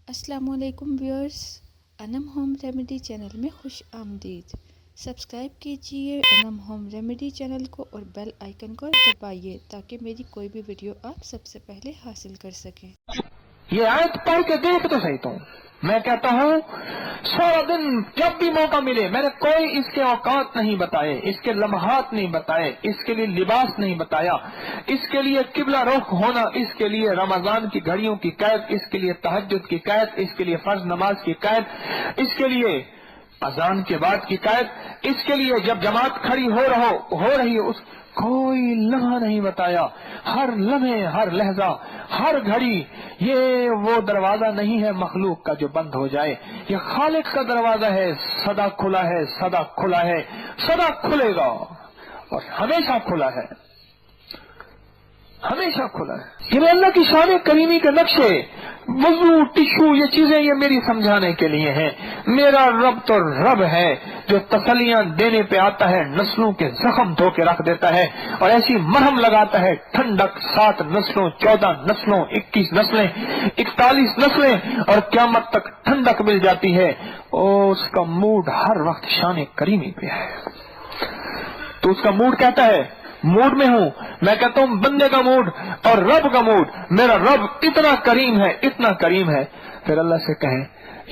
अस्सलाम वालेकुम viewers, Anam home remedy channel में खुश आमदीद। सब्सक्राइब कीजिए अनम होम रेमेडी चैनल को और बेल आइकन को दबाइए ताकि मेरी कोई भी वीडियो आप सबसे पहले हासिल कर सकें। ये आयत पढ़ के देख तो सही तो मैं कहता हूँ सारा दिन जब भी मौका मिले मैंने कोई इसके औकात नहीं बताए, इसके लम्हात नहीं बताए, इसके लिए लिबास नहीं बताया, इसके लिए किबला रुख होना, इसके लिए रमजान की घड़ियों की कैद, इसके लिए तहज्जुद की कैद, इसके लिए फर्ज नमाज की कैद, इसके लिए अजान के बाद की कैद, इसके लिए जब जमात खड़ी हो रही हो उस कोई लम्हा नहीं बताया। हर लम्हे, हर लहजा, हर घड़ी ये वो दरवाजा नहीं है मखलूक का जो बंद हो जाए, ये खालिक का दरवाजा है, सदा खुला है, सदा खुला है, सदा खुलेगा और हमेशा खुला है, हमेशा खुला है। ये अल्लाह की शान करीमी के नक्शे, वजू, टिश्यू, ये चीजें ये मेरी समझाने के लिए हैं। मेरा रब तो रब है जो तसलियां देने पे आता है, नस्लों के जख्म धो के रख देता है और ऐसी मरहम लगाता है ठंडक, 7 नस्लों, 14 नस्लों, 21 नस्लें, 41 नस्लें और क़यामत तक ठंडक मिल जाती है। और उसका मूड हर वक्त शान करीमी पे है। तो उसका मूड कहता है मूड में हूं, मैं कहता हूं बंदे का मूड और रब का मूड, मेरा रब इतना करीम है, इतना करीम है। फिर अल्लाह से कहें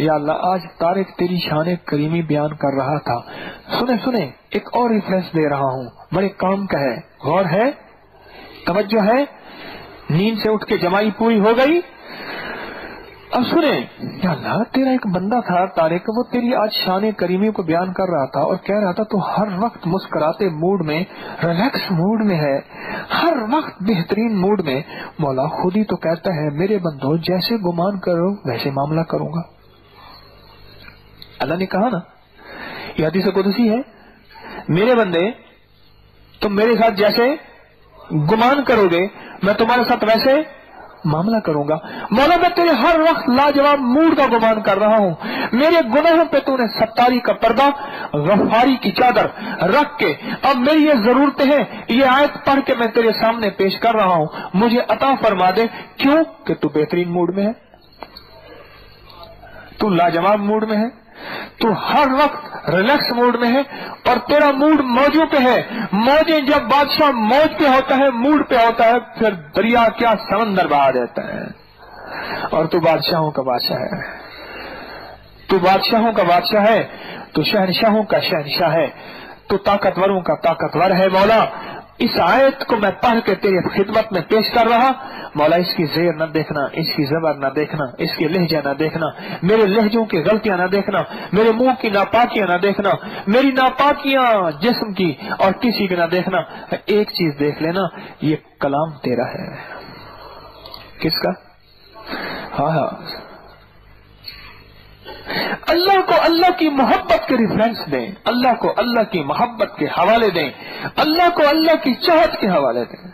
या अल्लाह आज तारिक तेरी शान करीमी बयान कर रहा था, सुने एक और रिफरेंस दे रहा हूं, बड़े काम का है, गौर है, तवज्जो है। नींद से उठ के जमाई पूरी हो गई, अब सुने या अल्लाह तेरा एक बंदा था तारिक, वो तेरी आज शान करीमी को बयान कर रहा था और कह रहा था तो हर वक्त मुस्कुराते मूड में, रिलैक्स मूड में है, हर वक्त बेहतरीन मूड में। मौला खुद ही तो कहता है मेरे बंदो जैसे गुमान करो वैसे मामला करूंगा। अल्लाह ने कहा ना, ये हदीस कुदसी है, मेरे बंदे तुम मेरे साथ जैसे गुमान करोगे मैं तुम्हारे साथ वैसे मामला करूंगा। मौला मैं तेरे हर वक्त लाजवाब मूड का गुमान कर रहा हूं। मेरे गुनाहों पे तूने सत्तारी का पर्दा, गफारी की चादर रख के अब मेरी ये जरूरतें हैं, ये आयत पढ़ के मैं तेरे सामने पेश कर रहा हूं, मुझे अता फरमा दे। क्यों कि तू बेहतरीन मूड में है, तू लाजवाब मूड में है, तू हर वक्त रिलैक्स मूड में है और तेरा मूड मौजों पे है। मौजें जब बादशाह मौज पे होता है, मूड पे होता है, फिर दरिया क्या समंदर बहा देता है। और तू बादशाहों का बादशाह है, तू बादशाहों का बादशाह है, तू शहनशाहों का शहनशाह है, तू ताकतवरों का ताकतवर है। मौला इस आयत को मैं पढ़ के तेरी खिदमत में पेश कर रहा, मौला इसकी ज़ेर न देखना, इसकी ज़बर न देखना, इसके लहजा न देखना, मेरे लहजों की गलतियां न देखना, मेरे मुंह की नापाकियां न देखना, मेरी नापाकियां जिस्म की और किसी की न देखना। एक चीज देख लेना, ये कलाम तेरा है। किसका? हाँ, अल्लाह को अल्लाह की मोहब्बत के रिफरेंस दें, अल्लाह को अल्लाह की मोहब्बत के हवाले दें, अल्लाह को अल्लाह की चाहत के हवाले दें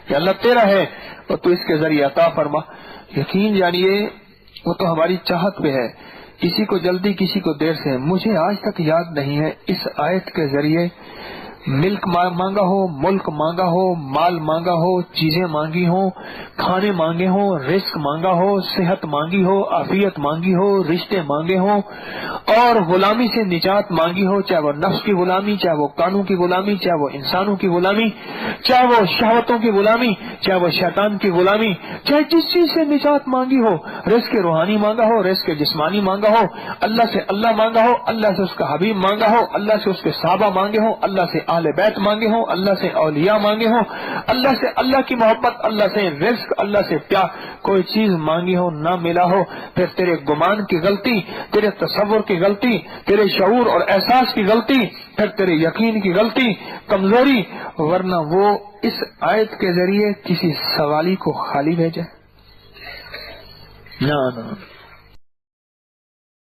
कि अल्लाह तेरा है और तू इसके जरिए अता फरमा। यकीन जानिए वो तो हमारी चाहत पे है, किसी को जल्दी किसी को देर से। मुझे आज तक याद नहीं है इस आयत के जरिए मिल्क मांगा हो, मुल्क मांगा हो, माल मांगा हो, चीजें मांगी हो, खाने मांगे हो, रिस्क मांगा हो, सेहत मांगी हो, आफियत मांगी हो, रिश्ते मांगे हो और गुलामी से निजात मांगी हो, चाहे वो नफ्स की गुलामी, चाहे वो कानून की गुलामी, चाहे वो इंसानों की गुलामी, चाहे वो शहवतों की गुलामी, चाहे वो शैतान की गुलामी, चाहे जिस चीज से निजात मांगी हो, रिस्क रूहानी मांगा हो, रिस्क जिस्मानी मांगा हो, अल्लाह से अल्लाह मांगा हो, अल्लाह से उसका हबीब मांगा हो, अल्लाह से उसके साहबा मांगे हो, अल्लाह से आले बैत मांगे हो, अल्लाह से औलिया मांगे हो, अल्लाह से अल्लाह की मोहब्बत, अल्लाह से रिस्क, अल्लाह से प्यार, कोई चीज मांगी हो ना मिला हो, फिर तेरे गुमान की गलती, तेरे तसव्वुर की गलती, तेरे शऊर और एहसास की गलती, फिर तेरे यकीन की गलती, कमजोरी, वरना वो इस आयत के जरिए किसी सवाली को खाली भेजे ना।